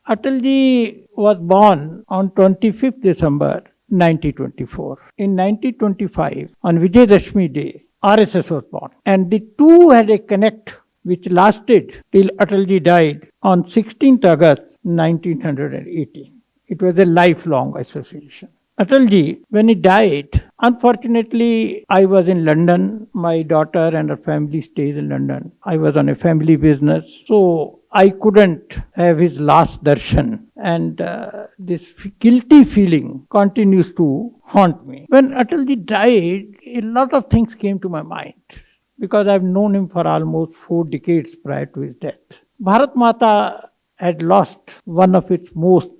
Atalji was born on 25th December 1924. In 1925, on Vijayadashmi Day, RSS was born. And the two had a connect which lasted till Atalji died on 16th August 1918. It was a lifelong association. Atalji, when he died, unfortunately, I was in London. My daughter and her family stays in London. I was on a family business, so I couldn't have his last darshan. And this guilty feeling continues to haunt me. When Atalji died, a lot of things came to my mind because I've known him for almost 4 decades prior to his death. Bharat Mata had lost one of its most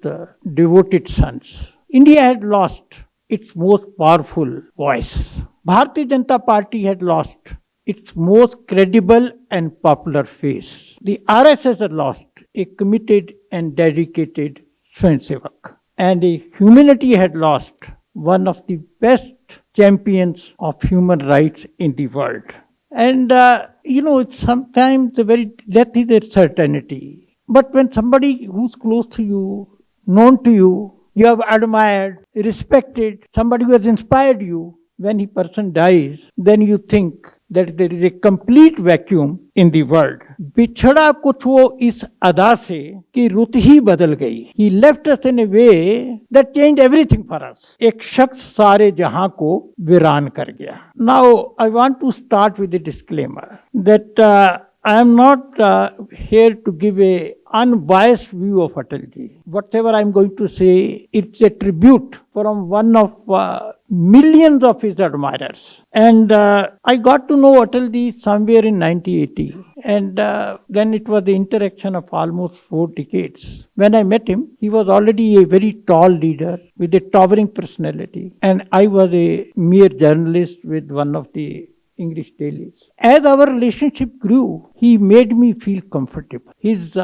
devoted sons. India had lost its most powerful voice. Bharatiya Janata Party had lost its most credible and popular face. The RSS had lost a committed and dedicated Swayamsevak. And humanity had lost one of the best champions of human rights in the world. And it's sometimes death is a certainty. But when somebody who's close to you, known to you, you have admired, respected, somebody who has inspired you, when a person dies, then you think that there is a complete vacuum in the world. बिछड़ा कुछ वो इस अदा से कि रुत ही बदल गई. He left us in a way that changed everything for us. एक शख्स सारे जहां को वीरान कर गया. Now, I want to start with a disclaimer that I am not here to give a unbiased view of Atalji. Whatever I am going to say, it's a tribute from one of millions of his admirers. And I got to know Atalji somewhere in 1980. And then it was the interaction of almost 4 decades. When I met him, he was already a very tall leader with a towering personality. And I was a mere journalist with one of the English dailies. As our relationship grew, he made me feel comfortable. His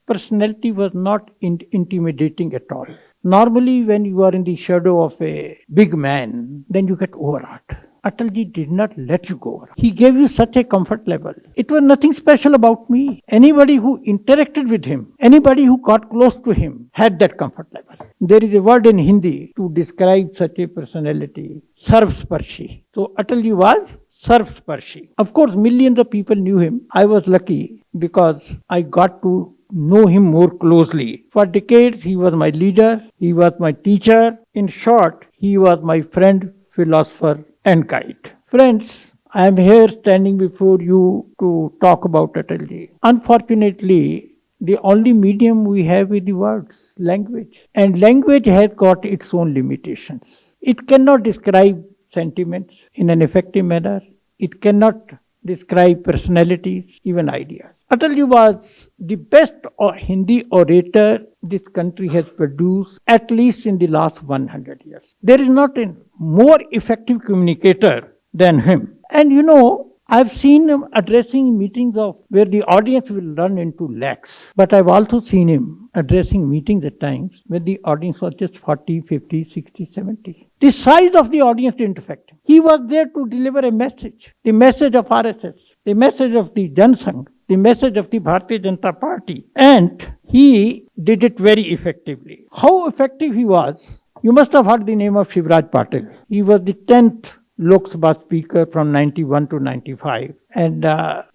personality was not intimidating at all. Normally, when you are in the shadow of a big man, then you get overawed. Atalji did not let you go. He gave you such a comfort level. It was nothing special about me. Anybody who interacted with him, anybody who got close to him, had that comfort level. There is a word in Hindi to describe such a personality, Sarvsparshi. So Atalji was Sarvsparshi. Of course, millions of people knew him. I was lucky because I got to know him more closely. For decades, he was my leader. He was my teacher. In short, he was my friend, philosopher, and guide. Friends, I am here standing before you to talk about Atalji. Unfortunately, the only medium we have is the words, language. And language has got its own limitations. It cannot describe sentiments in an effective manner. It cannot describe personalities, even ideas. Atalji was the best Hindi orator this country has produced, at least in the last 100 years. There is not a more effective communicator than him. And I've seen him addressing meetings where the audience will run into lakhs. But I've also seen him addressing meetings at times where the audience was just 40, 50, 60, 70. The size of the audience didn't affect him. He was there to deliver a message. The message of RSS, the message of the Jansangh, the message of the Bharatiya Janata Party. And he did it very effectively. How effective he was, you must have heard the name of Shivraj Patil. He was the 10th Lok Sabha speaker from 91 to 95. And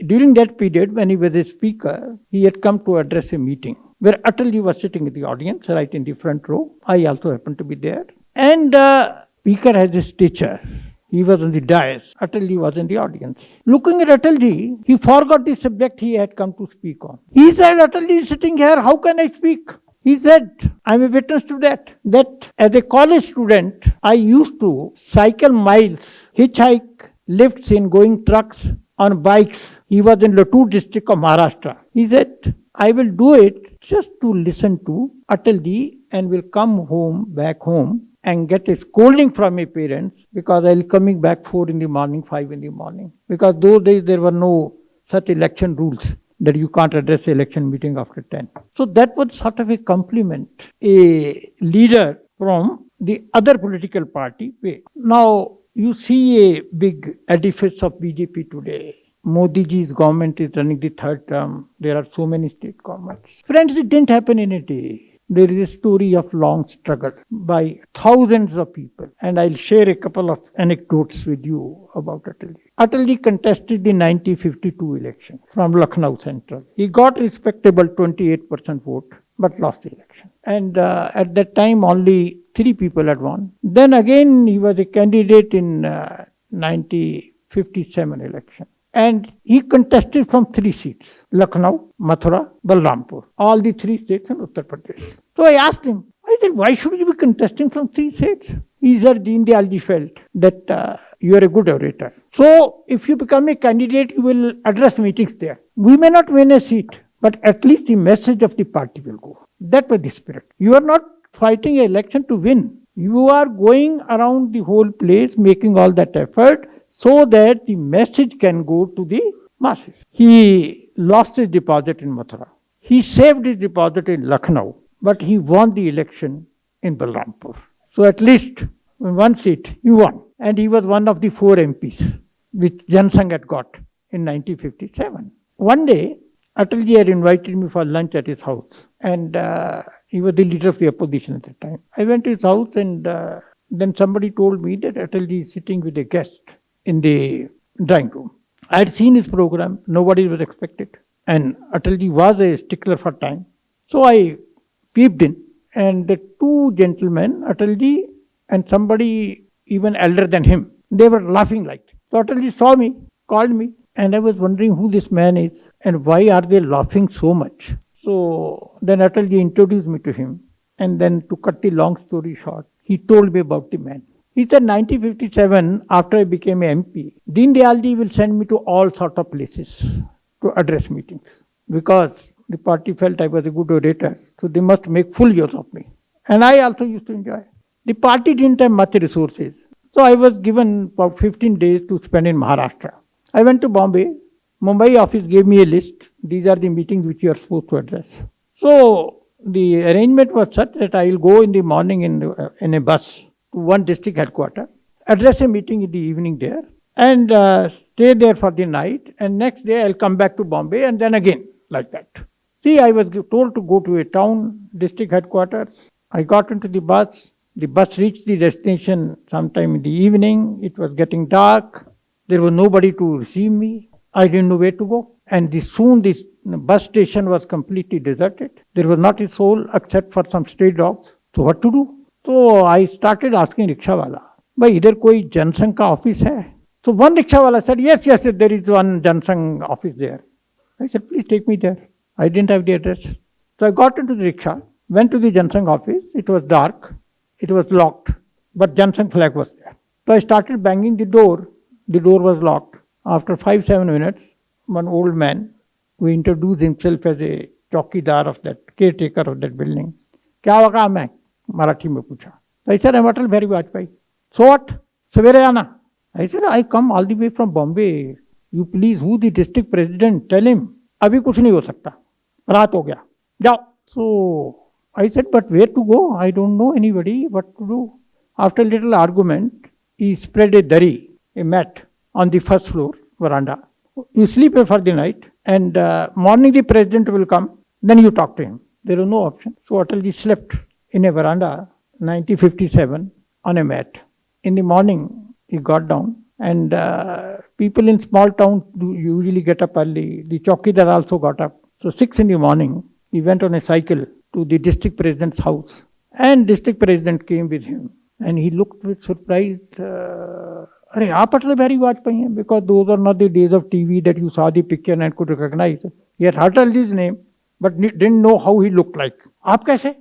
during that period, when he was a speaker, he had come to address a meeting where Atalji was sitting in the audience, right in the front row. I also happened to be there. And speaker has a stature. He was on the dais. Atalji was in the audience. Looking at Atalji, he forgot the subject he had come to speak on. He said, Atalji is sitting here, how can I speak? He said, I'm a witness to that as a college student, I used to cycle miles, hitchhike, lifts in going trucks on bikes. He was in Latur district of Maharashtra. He said, I will do it just to listen to Atalji and will come back home and get a scolding from my parents because I'll coming back 4 in the morning, 5 in the morning. Because those days there were no such election rules that you can't address the election meeting after 10. So that was sort of a compliment a leader from the other political party paid. Now, you see a big edifice of BJP today. Modi ji's government is running the 3rd term. There are so many state governments. Friends, it didn't happen in a day. there is a story of long struggle by thousands of people. And I'll share a couple of anecdotes with you about Atalji. Atalji contested the 1952 election from Lucknow Central. He got respectable 28% vote, but lost the election. And at that time, only 3 people had won. Then again, he was a candidate in 1957 election. And he contested from 3 seats: Lucknow, Mathura, Balrampur, all the 3 states in Uttar Pradesh. So I asked him, I said, why should you be contesting from 3 states? He said, Deen Dayalji felt that you are a good orator. So if you become a candidate, you will address meetings there. We may not win a seat, but at least the message of the party will go. That was the spirit. You are not fighting an election to win. You are going around the whole place, making all that effort, so that the message can go to the masses. He lost his deposit in Mathura. He saved his deposit in Lucknow, but he won the election in Balrampur. So at least in 1 seat, he won. And he was one of the 4 MPs which Jansangh had got in 1957. One day, Atalji had invited me for lunch at his house. And he was the leader of the opposition at that time. I went to his house, and then somebody told me that Atalji is sitting with a guest in the drawing room. I had seen his program. Nobody was expected. And Atalji was a stickler for time. So I peeped in, and the 2 gentlemen, Atalji and somebody even elder than him, they were laughing like that. So Atalji saw me, called me, and I was wondering who this man is and why are they laughing so much. So then Atalji introduced me to him, and then to cut the long story short, he told me about the man. He said, 1957, after I became a MP, Deen Dayalji will send me to all sort of places to address meetings, because the party felt I was a good orator, so they must make full use of me. And I also used to enjoy. The party didn't have much resources, so I was given about 15 days to spend in Maharashtra. I went to Bombay. Mumbai office gave me a list. These are the meetings which you are supposed to address. So the arrangement was such that I will go in the morning in a bus to one district headquarters, address a meeting in the evening there, and stay there for the night. And next day I'll come back to Bombay, and then again like that. See, I was told to go to a town district headquarters. I got into the bus. The bus reached the destination sometime in the evening. It was getting dark. There was nobody to receive me. I didn't know where to go. And soon this bus station was completely deserted. There was not a soul except for some stray dogs. So what to do? So I started asking rickshawala, "Bhai, idhar koi Jansangh ka office hai?" So one rickshawala said, yes, there is one Jansangh office there. I said, please take me there. I didn't have the address. So I got into the rickshaw, went to the Jansangh office. It was dark. It was locked, but Jansangh flag was there. So I started banging the door. The door was locked. After 5-7 minutes, one old man who introduced himself as a chowkidar of that, caretaker of that building, "Kya waka main?" Marathi mein pucha. I said, "I'm Atal Bihari Vajpayee." "So what? Savere aana." I said, "I come all the way from Bombay. You please, who the district president? Tell him. Abhi kuch nahi ho sakta. Raat ho gaya. Jao." So I said, "But where to go? I don't know anybody. What to do?" After a little argument, he spread a dari, a mat, on the first floor veranda. You sleep here for the night, and morning the president will come. Then you talk to him. There was no option. So Atalji slept in a veranda, 1957, on a mat. In the morning, he got down, and people in small towns usually get up early. The chowkidar also got up. So 6 in the morning, he went on a cycle to the district president's house, and district president came with him, and he looked with surprise. "Are aap Atal Bihari Vajpayee hain?" Because those are not the days of TV that you saw the picture and could recognize. He had heard Atalji's name, but didn't know how he looked like. "Aap kaise?"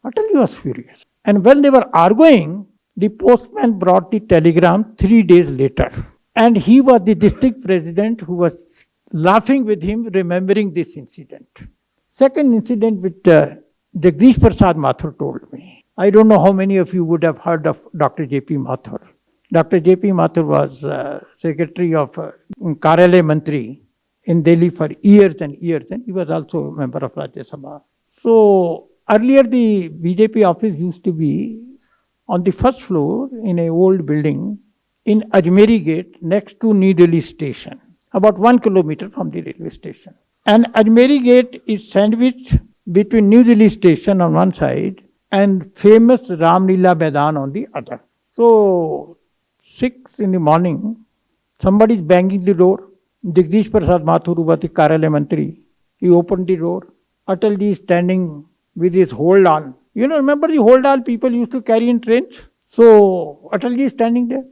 Atalji was furious. And when they were arguing, the postman brought the telegram 3 days later. And he was the district president who was laughing with him, remembering this incident. Second incident which Jagdish Prasad Mathur told me. I don't know how many of you would have heard of Dr. J.P. Mathur. Dr. J.P. Mathur was secretary of Karyalay Mantri in Delhi for years and years, and he was also a member of Rajya Sabha. So earlier the BJP office used to be on the first floor in an old building in Ajmeri Gate next to New Delhi station, about 1 kilometer from the railway station. And Ajmeri Gate is sandwiched between New Delhi station on one side and famous Ramlila Maidan on the other. So 6 in the morning, somebody is banging the door. Jagdish Prasad Mathur, who was the Karyalaya Mantri, he opened the door. Atalji is standing with his hold on. Remember the hold on people used to carry in trains? So Atalji is standing there.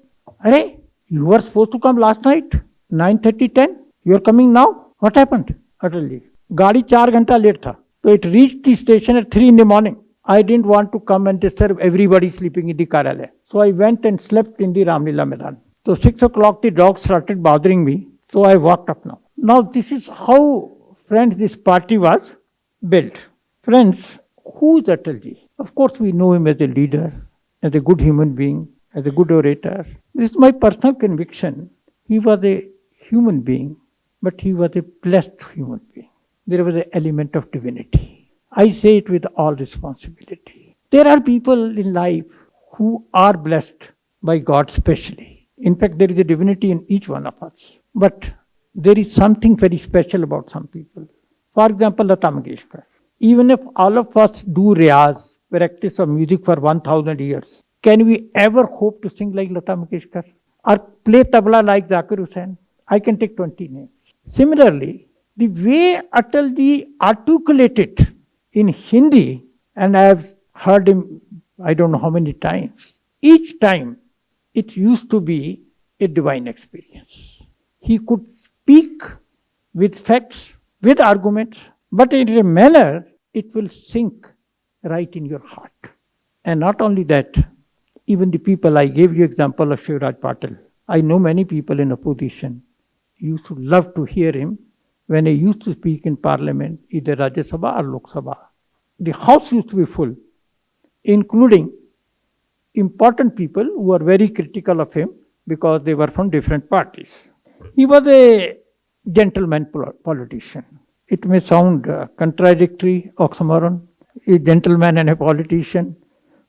Arey, you were supposed to come last night, 9:30, 10. You are coming now? What happened? Atalji. Gaadi 4 ghanta late tha. So it reached the station at 3 in the morning. I didn't want to come and disturb everybody sleeping in the Karyalaya. So I went and slept in the Ramlila Maidan. So 6 o'clock the dogs started bothering me. So I walked up now. Now this is how, friends, this party was built. Friends, who is Atalji? Of course we know him as a leader, as a good human being, as a good orator. This is my personal conviction. He was a human being, but he was a blessed human being. There was an element of divinity. I say it with all responsibility. There are people in life who are blessed by God specially. In fact, there is a divinity in each one of us. But there is something very special about some people. For example, Lata Mangeshkar. Even if all of us do riyaz, practice of music for 1000 years, can we ever hope to sing like Lata Mangeshkar? Or play tabla like Zakir Hussain? I can take 20 names. Similarly, the way Atalji articulated in Hindi, and I have heard him I don't know how many times, each time it used to be a divine experience. He could speak with facts, with arguments, but in a manner it will sink right in your heart. And not only that, even the people, I gave you example of Shivraj Patil. I know many people in opposition used to love to hear him when he used to speak in parliament, either Rajya Sabha or Lok Sabha. The house used to be full, including important people who were very critical of him because they were from different parties. He was a gentleman politician. It may sound contradictory, oxymoron, a gentleman and a politician,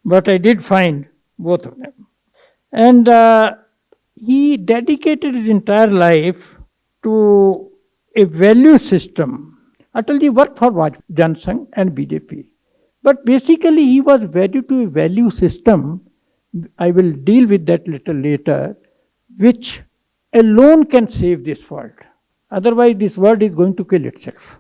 but I did find both of them. And he dedicated his entire life to a value system. Atalji worked for Jan Sangh and BJP. But basically he was wedded to a value system, I will deal with that little later, which alone can save this world. Otherwise this world is going to kill itself.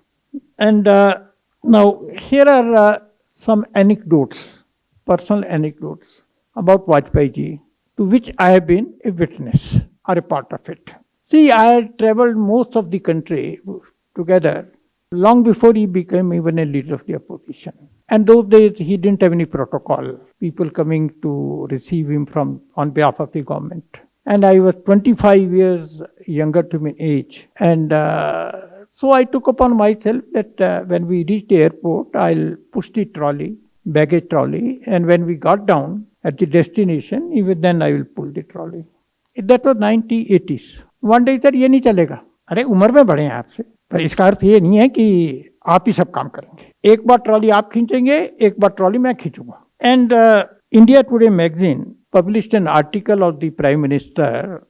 And now here are some anecdotes, personal anecdotes about Vajpayee ji, to which I have been a witness or a part of it. See, I had traveled most of the country together long before he became even a leader of the opposition. And those days he didn't have any protocol, people coming to receive him on behalf of the government. And I was 25 years younger to me in age. And so I took upon myself that when we reached the airport, I'll push the trolley, baggage trolley, and when we got down at the destination, even then I will pull the trolley. That was 1980s. One day, sir, ये नहीं चलेगा. अरे उम्र में बड़े हैं आपसे, पर इसका अर्थ ये नहीं है कि आप ही सब काम करेंगे. एक बार ट्रॉली आप खींचेंगे, एक बार ट्रॉली मैं खींचूंगा. And India Today magazine published an article of the Prime Minister.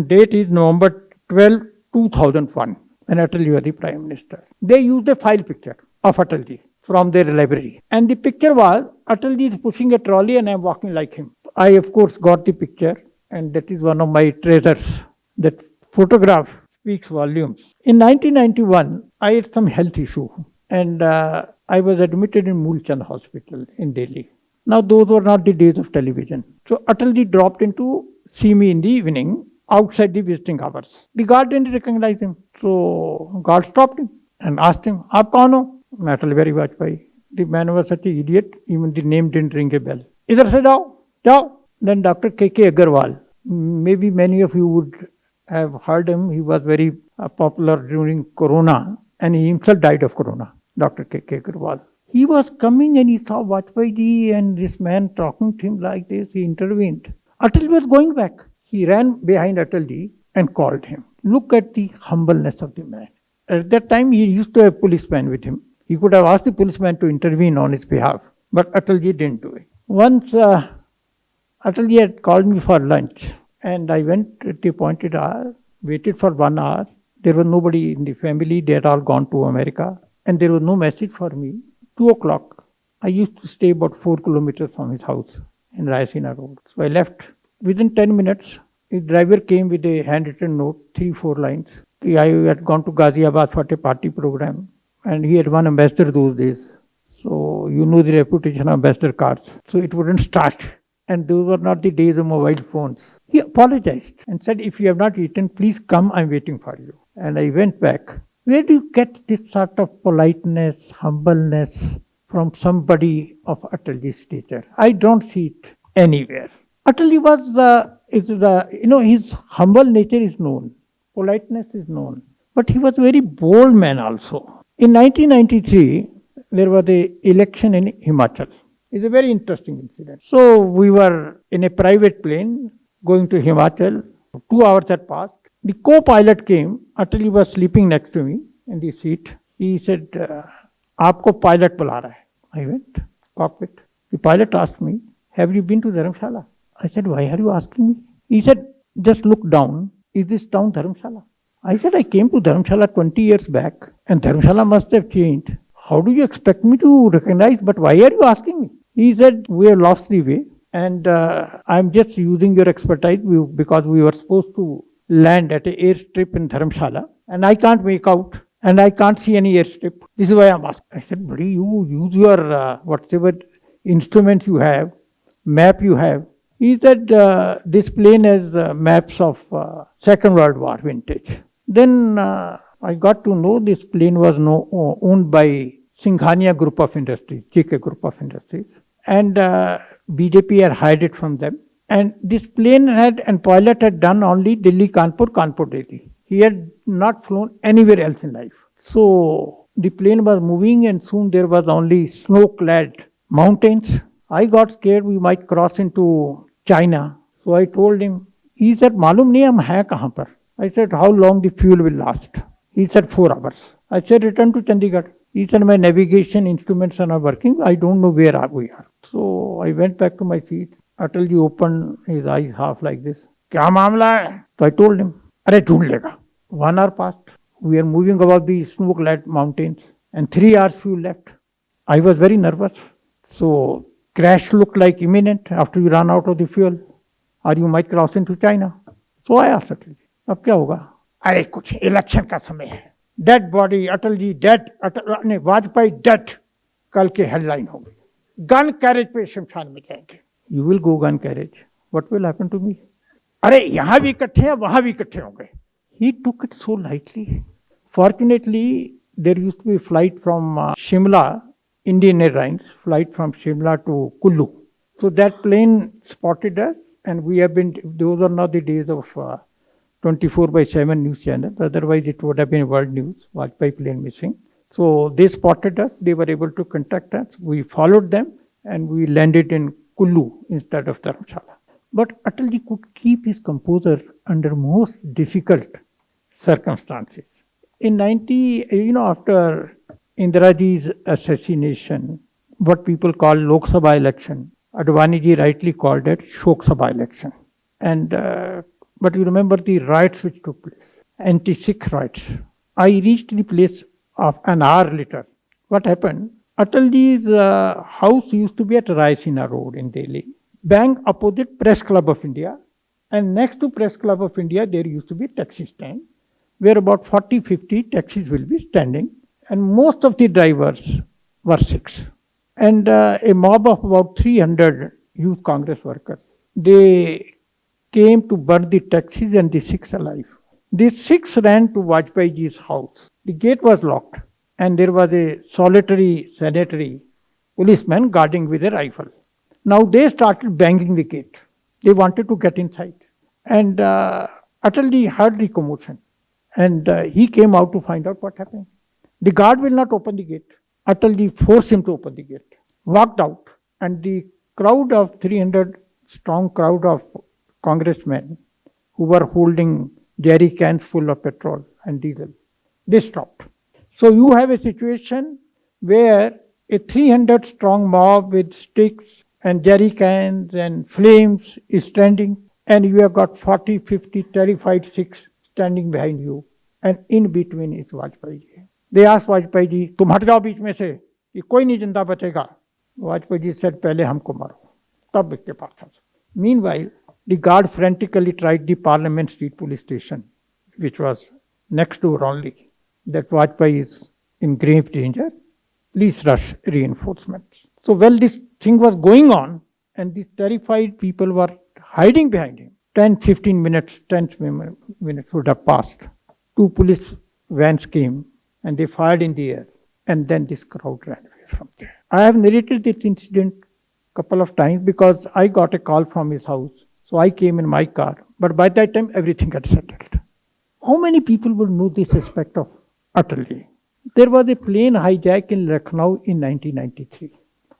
Date is November 12, 2001, when Atalji was the Prime Minister. They used a file picture of Atalji from their library. And the picture was, Atalji is pushing a trolley and I am walking like him. I, of course, got the picture, and that is one of my treasures. That photograph speaks volumes. In 1991, I had some health issue, and I was admitted in Moolchand Hospital in Delhi. Now, those were not the days of television. So, Atalji dropped in to see me in the evening outside the visiting hours. The guard didn't recognize him. So, guard stopped him and asked him, "Aap kaun ho?" Atal Bihari Vajpayee. The man was such an idiot, even the name didn't ring a bell. "Idhar se jao, jao." Then Dr. K.K. Agarwal. Maybe many of you would have heard him. He was very popular during Corona, and he himself died of Corona. Dr. K.K. Agarwal. He was coming and he saw Vajpayee ji and this man talking to him like this. He intervened. Atal was going back. He ran behind Atalji and called him. Look at the humbleness of the man. At that time, he used to have a policeman with him. He could have asked the policeman to intervene on his behalf, but Atalji didn't do it. Once, Atalji had called me for lunch, and I went at the appointed hour, waited for 1 hour. There was nobody in the family. They had all gone to America, and there was no message for me. 2 o'clock. I used to stay about 4 kilometers from his house in Rayasina Road. So I left. Within 10 minutes, the driver came with a handwritten note, 3-4 lines. I had gone to Ghaziabad for a party program, and he had one ambassador those days. So you know the reputation of ambassador cards. So it wouldn't start. And those were not the days of mobile phones. He apologized and said, if you have not eaten, please come, I'm waiting for you. And I went back. Where do you get this sort of politeness, humbleness from somebody of Atalji's stature? I don't see it anywhere. Atalji was his humble nature is known. Politeness is known. But he was a very bold man also. In 1993, there was an election in Himachal. It's a very interesting incident. So we were in a private plane going to Himachal. 2 hours had passed. The co-pilot came. Atalji was sleeping next to me in the seat. He said, "Aapko pilot bula raha hai." I went, cockpit. The pilot asked me, "Have you been to Dharamshala?" I said, "Why are you asking me?" He said, "Just look down. Is this town Dharamshala?" I said, "I came to Dharamshala 20 years back and Dharamshala must have changed. How do you expect me to recognize? But why are you asking me?" He said, "We have lost the way and I'm just using your expertise because we were supposed to land at an airstrip in Dharamshala and I can't make out and I can't see any airstrip. This is why I'm asking." I said, "Buddy, you use your whatever instruments you have, map you have." He said, "This plane has maps of Second World War vintage." Then I got to know this plane was owned by Singhania Group of Industries, JK Group of Industries. And BJP had hired it from them. And this plane and pilot had done only Delhi, Kanpur, Kanpur, Delhi. He had not flown anywhere else in life. So the plane was moving and soon there was only snow-clad mountains. I got scared we might cross into China. So I told him, he said, "Malum nahi hum hai kahan par?" I said, "How long the fuel will last?" He said, 4 hours. I said, "Return to Chandigarh." He said, "My navigation instruments are not working. I don't know where we are." So I went back to my seat. Atalji opened his eyes half like this. "Kya मामला है?" So I told him, "अरे ढूंढ लेगा." 1 hour passed. We are moving above the snow-clad mountains and 3 hours fuel left. I was very nervous. So crash looked like imminent after you run out of the fuel or you might cross into China. So I asked Atalji, "अब क्या होगा?" "अरे कुछ election का समय है. Dead body Atal ji dead, Vajpayee dead, कल के हेडलाइन होगी. गन कैरेज पे शमशान में जाएंगे." "You will go gun carriage. What will happen to me?" "अरे यहाँ भी इकट्ठे हैं, वहां भी इकट्ठे होंगे." He took it so lightly. Fortunately, there used to be a flight from Shimla, Indian Airlines, flight from Shimla to Kullu. So that plane spotted us and we have been, those are not the days of 24/7 news channels. Otherwise, it would have been world news, Vajpayee plane missing. So they spotted us. They were able to contact us. We followed them and we landed in Kullu instead of Dharamshala. But Atalji could keep his composure under most difficult circumstances. In after Indiraji's assassination, what people call Lok Sabha election, Advaniji rightly called it Shok Sabha election. And but you remember the riots which took place, anti-Sikh riots. I reached the place of an hour later. What happened? Atalji's house used to be at Rayasina Road in Delhi, bang opposite Press Club of India, and next to Press Club of India there used to be a taxi stand where about 40-50 taxis will be standing, and most of the drivers were Sikhs. And a mob of about 300 youth Congress workers, they came to burn the taxis and the Sikhs alive. The Sikhs ran to Vajpayeeji's house. The gate was locked and there was a solitary sanitary policeman guarding with a rifle. Now they started banging the gate. They wanted to get inside. And Atalji heard the commotion and he came out to find out what happened. The guard will not open the gate. Atalji forced him to open the gate, walked out, and the crowd of 300 strong crowd of congressmen who were holding jerry cans full of petrol and diesel, they stopped. So you have a situation where a 300 strong mob with sticks and jerry cans and flames is standing, and you have got 40-50 terrified Sikhs standing behind you, and in between is Vajpayee. They asked Vajpayee, "तुम हट जाओ बीच में से." कि कोई नहीं जिंदा बचेगा. वाजपेयी जी said, पहले हमको मारो. तब के पास था. Meanwhile, the guard frantically tried the Parliament Street police station, which was next door only. That Vajpayee is in grave danger. Please rush reinforcements. So, while this thing was going on, and these terrified people were hiding behind him, 10 minutes would have passed. Two police vans came and they fired in the air, and then this crowd ran away from there. I have narrated this incident couple of times because I got a call from his house. So I came in my car. But by that time, everything had settled. How many people would know this aspect of Atalji? There was a plane hijack in Lucknow in 1993.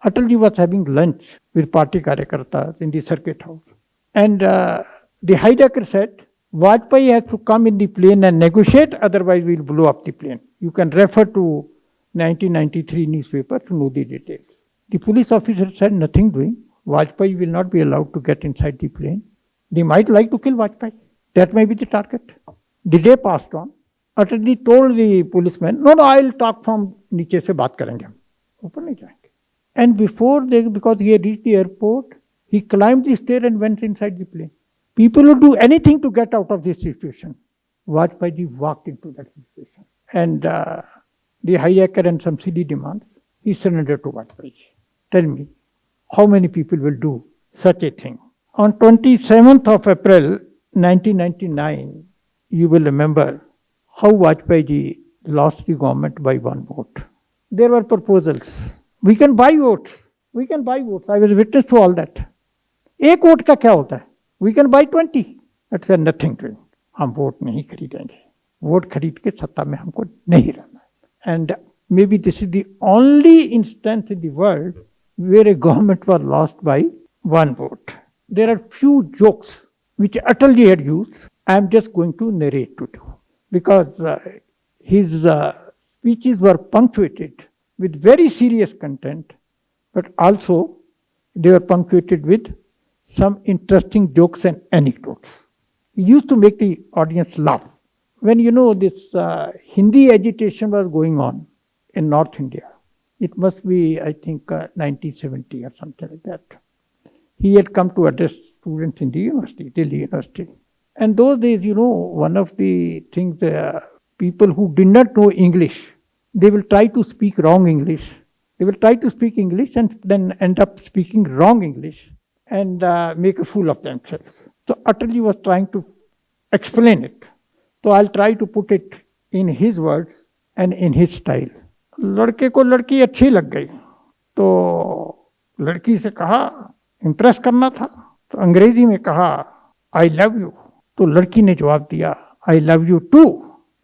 Atalji was having lunch with party karyakartas in the circuit house. And the hijacker said, Vajpayee has to come in the plane and negotiate, otherwise we'll blow up the plane. You can refer to 1993 newspaper to know the details. The police officer said, nothing doing. Vajpayee will not be allowed to get inside the plane. They might like to kill Vajpayee. That may be the target. The day passed on. Atalji told the policeman, no, I'll talk from नीचे से बात करेंगे हम. ऊपर नहीं जाएंगे. And because he had reached the airport, he climbed the stair and went inside the plane. People would do anything to get out of this situation. Vajpayee walked into that situation. And the hijacker and some silly demands, he surrendered to Vajpayee. Tell me, how many people will do such a thing? On 27th of April 1999, you will remember how Vajpayee lost the government by one vote. There were proposals. We can buy votes. We can buy votes. I was witness to all that. एक vote का क्या होता है? We can buy 20. That's nothing doing. हम vote नहीं खरीदेंगे. Vote खरीद के सत्ता में हमको नहीं रहना. And maybe this is the only instance in the world where a government was lost by one vote. There are few jokes which Atalji had used. I am just going to narrate to you because his speeches were punctuated with very serious content, but also they were punctuated with some interesting jokes and anecdotes. He used to make the audience laugh. When this Hindi agitation was going on in North India, it must be, I think, 1970 or something like that. He had come to address students in the university, Delhi University. And those days, one of the things, people who did not know English, they will try to speak wrong English. They will try to speak English and then end up speaking wrong English and make a fool of themselves. So Atalji was trying to explain it. So I'll try to put it in his words and in his style. लड़के को लड़की अच्छी लग गई तो लड़की से कहा इम्प्रेस करना था तो अंग्रेजी में कहा आई लव यू तो लड़की ने जवाब दिया आई लव यू टू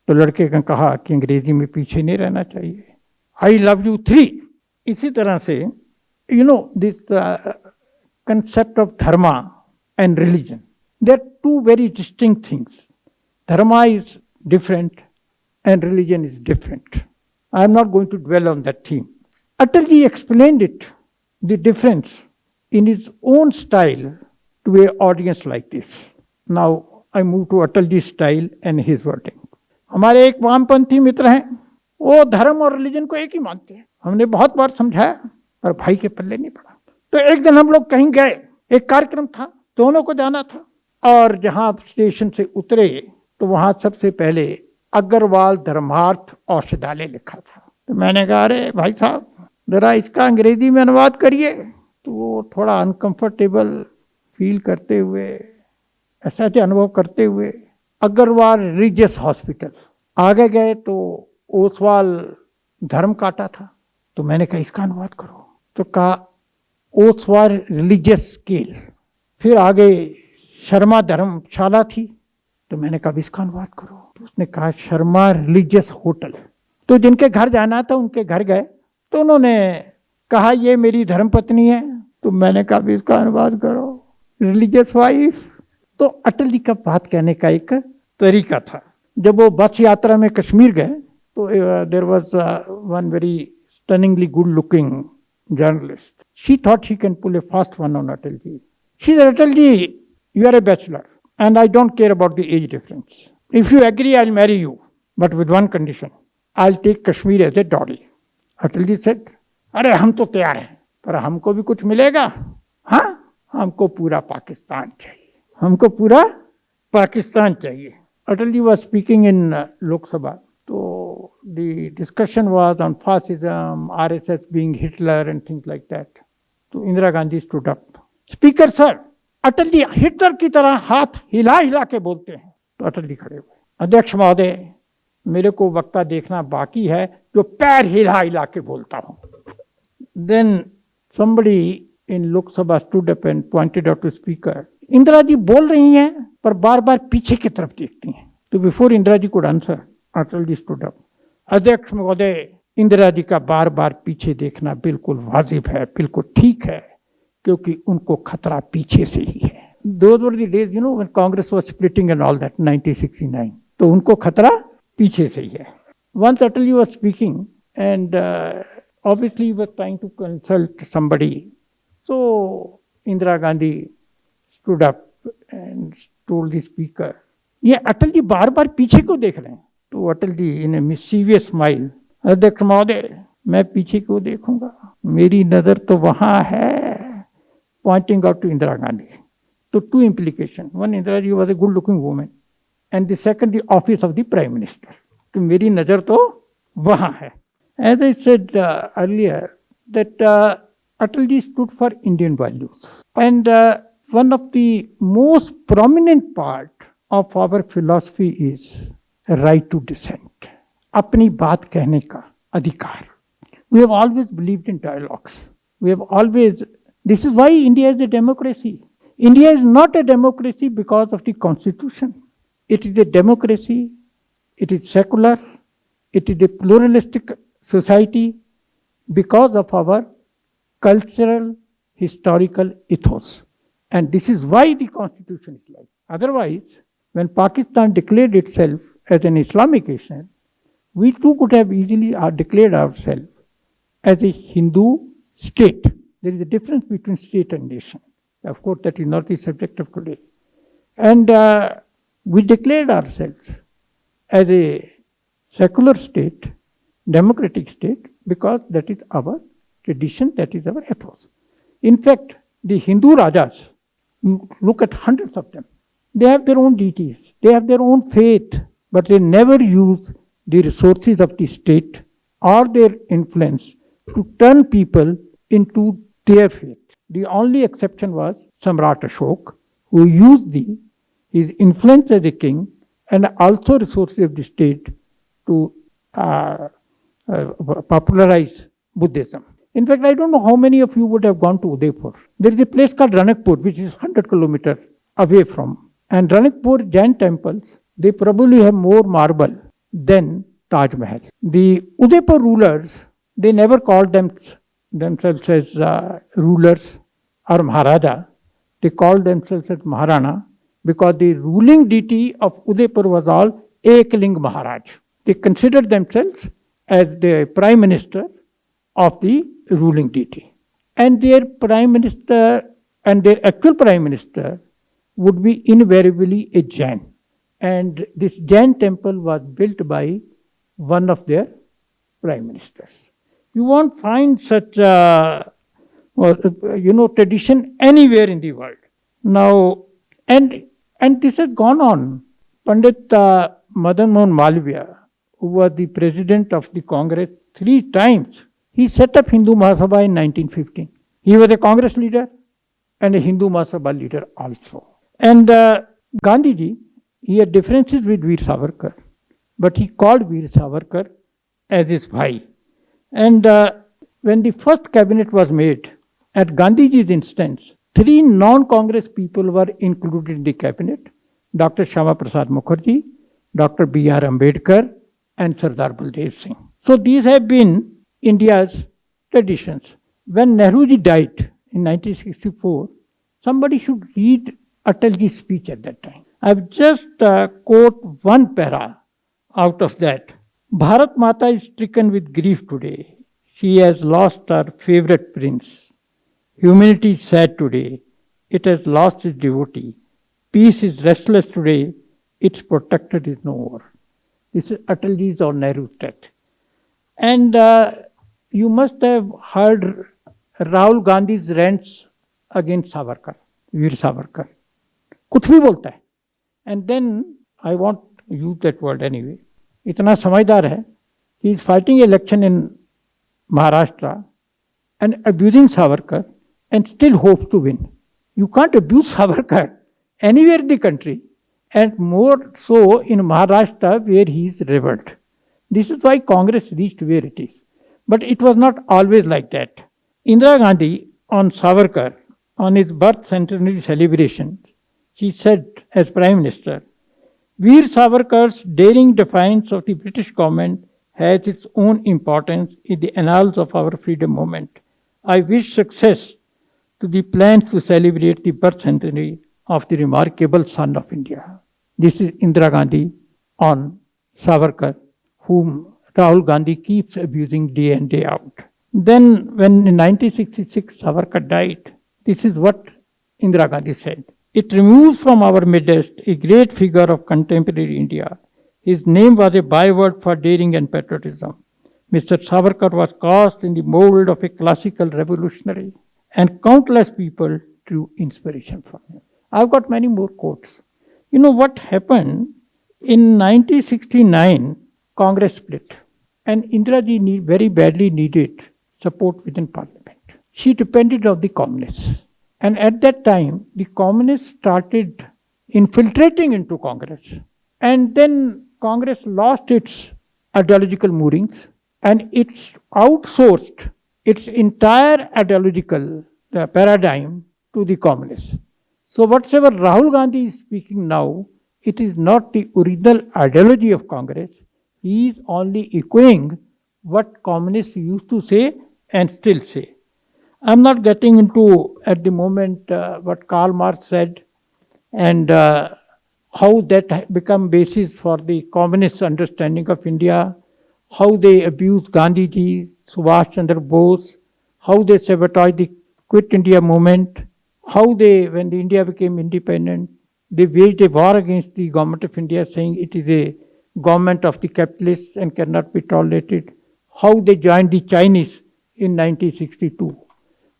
तो लड़के ने कहा कि अंग्रेजी में पीछे नहीं रहना चाहिए आई लव यू 3. इसी तरह से this concept of dharma and religion. They are two very distinct things. Dharma is different and religion is different. I am not going to dwell on that theme. Atalji explained it, the difference, in his own style to an audience like this. Now I move to Atalji's style and his wording. हमारे एक वामपंथी मित्र हैं, वो धर्म और religion को एक ही मानते हैं. हमने बहुत बार समझाया पर भाई के पल्ले नहीं पड़ा. तो एक दिन हम लोग कहीं गए, एक कार्यक्रम था, दोनों को जाना था और जहां स्टेशन से उतरे तो वहां सबसे पहले अग्रवाल धर्मार्थ औषधालय लिखा था. तो मैंने कहा अरे भाई साहब जरा इसका अंग्रेजी में अनुवाद करिए. तो वो थोड़ा अनकंफर्टेबल फील करते हुए, ऐसा अनुभव करते हुए अग्रवाल रिलीजियस हॉस्पिटल आगे गए तो ओसवाल धर्म काटा था. तो मैंने कहा इसका अनुवाद करो. तो कहा ओसवाल रिलीजियस स्केल. फिर आगे शर्मा धर्मशाला थी. तो मैंने कहा इसका अनुवाद करो. तो उसने कहा शर्मा रिलीजियस होटल. तो जिनके घर जाना था उनके घर गए तो उन्होंने कहा ये मेरी धर्मपत्नी है. तो मैंने कहा इसका अनुवाद करो रिलीजियस वाइफ. तो अटल जी का बात कहने का एक तरीका था. जब वो बस यात्रा में कश्मीर गए तो there was one very stunningly good looking journalist. She thought she can pull a fast one on Atalji. She said, Atalji, you are a bachelor and I don't care about the age difference. If you agree, I'll marry you, but with one condition. I'll take Kashmir as a dowry. Atalji said, अरे हम तो तैयार हैं, पर हमको भी कुछ मिलेगा? हाँ, हमको पूरा पाकिस्तान चाहिए, हमको पूरा पाकिस्तान चाहिए. Atal ji was speaking in Lok Sabha. So the discussion was on fascism, RSS being Hitler and things like that. So Indira Gandhi stood up. Speaker sir, Atal ji Hitler की तरह हाथ हिला हिला के बोलते हैं. तो अटल जी खड़े हुए. अध्यक्ष महोदय, मेरे को वक्ता देखना बाकी है जो पैर हिला हिला के बोलता हूं. Then somebody in Lok Sabha stood up and pointed out to speaker. Indira ji बोल रही हैं पर बार बार पीछे की तरफ देखती हैं. तो before Indira ji could answer, Atal ji stood up. अध्यक्ष महोदय, इंदिरा जी का बार बार पीछे देखना बिल्कुल वाजिब है, बिल्कुल ठीक है, क्योंकि उनको खतरा पीछे से ही है. Those were the days, when Congress was splitting and all that, 1969. तो उनको खतरा पीछे से ही है. Once Atal ji was speaking and obviously he was trying to consult somebody. So Indira Gandhi stood up and told the speaker, ये अटल जी बार बार पीछे क्यों देख रहे हैं? तो अटल जी इन ए मिस्चीवियस स्माइल, अध्यक्ष महोदय, मैं पीछे क्यों देखूंगा, मेरी नजर तो वहां है, pointing out to Indira Gandhi. तो two implication, one, Indira ji was a good looking women, and the second, the office of the prime minister. तो मेरी नजर तो वहां है. As I said earlier that Atal ji stood for Indian values, and one of the most prominent part of our philosophy is right to dissent, अपनी बात कहने का अधिकार. We have always believed in dialogues. We have always, this is why India is a democracy. India is not a democracy because of the constitution. It is a democracy, it is secular, it is a pluralistic society because of our cultural, historical ethos. And this is why the constitution is like. Otherwise, when Pakistan declared itself as an Islamic nation, we too could have easily declared ourselves as a Hindu state. There is a difference between state and nation. Of course, that is not the subject of today. And we declared ourselves as a secular state, democratic state, because that is our tradition, that is our ethos. In fact, the Hindu Rajas, you look at hundreds of them, they have their own deities, they have their own faith, but they never use the resources of the state or their influence to turn people into their faith. The only exception was Samrat Ashok, who used his influence as a king and also resources of the state to popularize Buddhism. In fact, I don't know how many of you would have gone to Udaipur. There is a place called Ranakpur, which is 100 kilometers away from. And Ranakpur Jain temples, they probably have more marble than Taj Mahal. The Udaipur rulers, they never called themselves as rulers or Maharaja. They called themselves as Maharana because the ruling deity of Udaipur was all Ekling Maharaj. They considered themselves as the prime minister of the ruling deity. And their prime minister and their actual prime minister would be invariably a Jain. And this Jain temple was built by one of their prime ministers. You won't find such tradition anywhere in the world. Now, and this has gone on. Pandit Madan Mohan Malviya, who was the president of the Congress 3 times, he set up Hindu Mahasabha in 1915. He was a Congress leader and a Hindu Mahasabha leader also. And Gandhiji, he had differences with Veer Savarkar, but he called Veer Savarkar as his bhai. And when the first cabinet was made, at Gandhiji's instance, 3 non-Congress people were included in the cabinet: Dr. Shama Prasad Mukherjee, Dr. B.R. Ambedkar, and Sardar Baldev Singh. So these have been India's traditions. When Nehruji died in 1964, somebody should read Atalji's speech at that time. I've just quote one para out of that. Bharat Mata is stricken with grief today. She has lost her favorite prince. Humanity is sad today. It has lost its devotee. Peace is restless today. Its protector is no more. This is Atalji's or Nehru's death. And you must have heard Rahul Gandhi's rants against Savarkar, Veer Savarkar. कुछ भी बोलता है. And then, I won't use that word anyway. इतना समझदार है. He is fighting election in Maharashtra and abusing Savarkar and still hopes to win. You can't abuse Savarkar anywhere in the country, and more so in Maharashtra where he is revered. This is why Congress reached where it is. But it was not always like that. Indira Gandhi on Savarkar, on his birth centenary celebration, she said as Prime Minister, Veer Savarkar's daring defiance of the British government has its own importance in the annals of our freedom movement. I wish success to the plans to celebrate the birth centenary of the remarkable son of India. This is Indira Gandhi on Savarkar, whom Rahul Gandhi keeps abusing day in, day out. Then, when in 1966 Savarkar died, this is what Indira Gandhi said. It removes from our midst a great figure of contemporary India. His name was a byword for daring and patriotism. Mr. Savarkar was cast in the mold of a classical revolutionary, and countless people drew inspiration from him. I've got many more quotes. You know what happened? In 1969, Congress split, and Indira Ji very badly needed support within Parliament. She depended on the communists. And at that time, the communists started infiltrating into Congress. And then Congress lost its ideological moorings and it outsourced its entire ideological paradigm to the communists. So whatever Rahul Gandhi is speaking now, it is not the original ideology of Congress. He is only echoing what communists used to say and still say. I'm not getting into, at the moment, what Karl Marx said and how that become basis for the communist understanding of India, how they abused Gandhiji, Subhash Chandra Bose, how they sabotaged the Quit India movement, how they, when the India became independent, they waged a war against the government of India, saying it is a government of the capitalists and cannot be tolerated, how they joined the Chinese in 1962.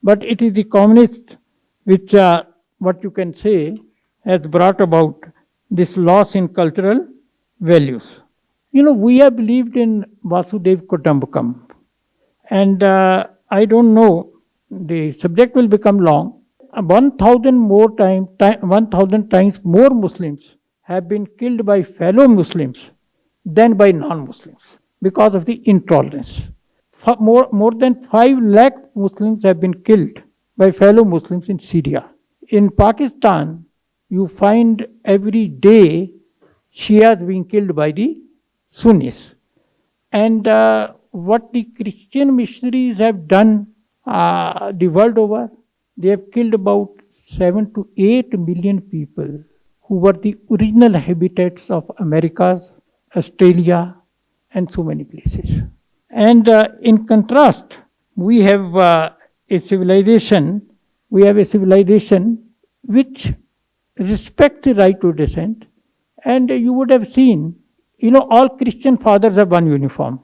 But it is the communists which, what you can say, has brought about this loss in cultural values. You know, we have believed in Vasudev Kutumbakam. And I don't know, the subject will become long. 1,000 times more Muslims have been killed by fellow Muslims than by non-Muslims because of the intolerance. More than 5 lakh Muslims have been killed by fellow Muslims in Syria. In Pakistan, you find every day Shias being killed by the Sunnis. And what the Christian missionaries have done the world over, they have killed about 7 to 8 million people who were the original habitats of Americas, Australia, and so many places. And in contrast, we have a civilization which respects the right to dissent. And you would have seen, you know, all Christian fathers have one uniform.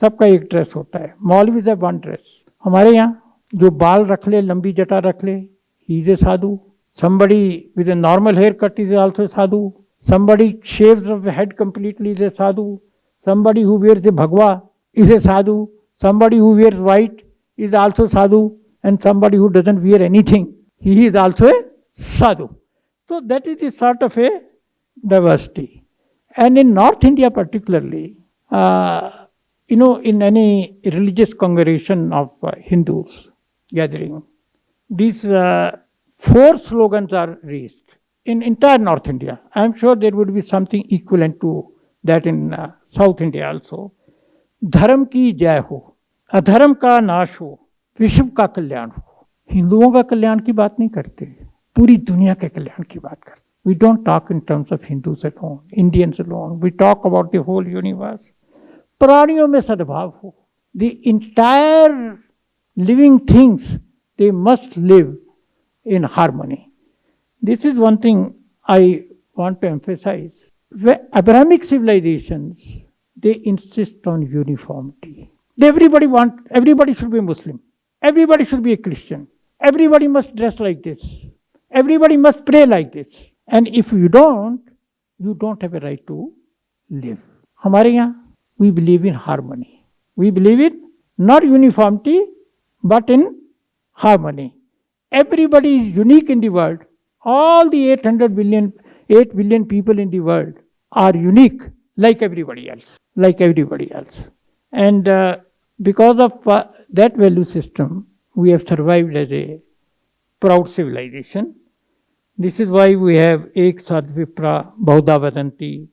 सबका एक dress होता है. मौलवीज have one dress. हमारे यहाँ जो बाल रख ले, लंबी जटा रख ले, he is a sadhu. Somebody with a normal haircut is also a sadhu. Somebody shaves the head completely is a sadhu. Somebody who wears a bhagwa is a sadhu. Somebody who wears white is also sadhu. And somebody who doesn't wear anything, he is also a sadhu. So that is the sort of a diversity. And in North India particularly, you know, in any religious congregation of Hindus gathering, these 4 slogans are raised in entire North India. I am sure there would be something equivalent to that in South India also. धर्म की जय हो, अधर्म का नाश हो, विश्व का कल्याण हो. हिंदुओं का कल्याण की बात नहीं करते, पूरी दुनिया के कल्याण की बात करते. We don't talk in terms of Hindus alone, Indians alone. We talk about the whole universe. प्राणियों में सद्भाव हो. The entire living things, they must live in harmony. This is one thing I want to emphasize. Where Abrahamic civilizations, they insist on uniformity. Everybody should be Muslim. Everybody should be a Christian. Everybody must dress like this. Everybody must pray like this. And if you don't have a right to live. हमारे यहाँ, we believe in harmony. We believe in not uniformity, but in harmony. Everybody is unique in the world. All the 8 billion people in the world are unique like everybody else. And because of that value system, we have survived as a proud civilization. This is why we have Ek Sad Vipra Bahuda Vadanti,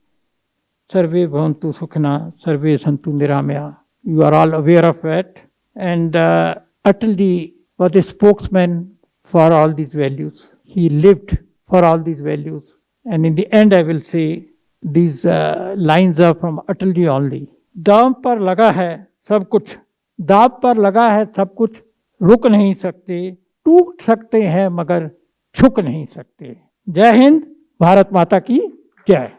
Sarve Bhavantu Sukhna, Sarve Santu Niramaya. You are all aware of it. And Atalji was a spokesman for all these values. He lived for all these values. And in the end, I will say these lines are from Atalji only. दाम पर लगा है सब कुछ, दाब पर लगा है सब कुछ, रुक नहीं सकते, टूट सकते हैं मगर झुक नहीं सकते. जय हिंद, भारत माता की जय.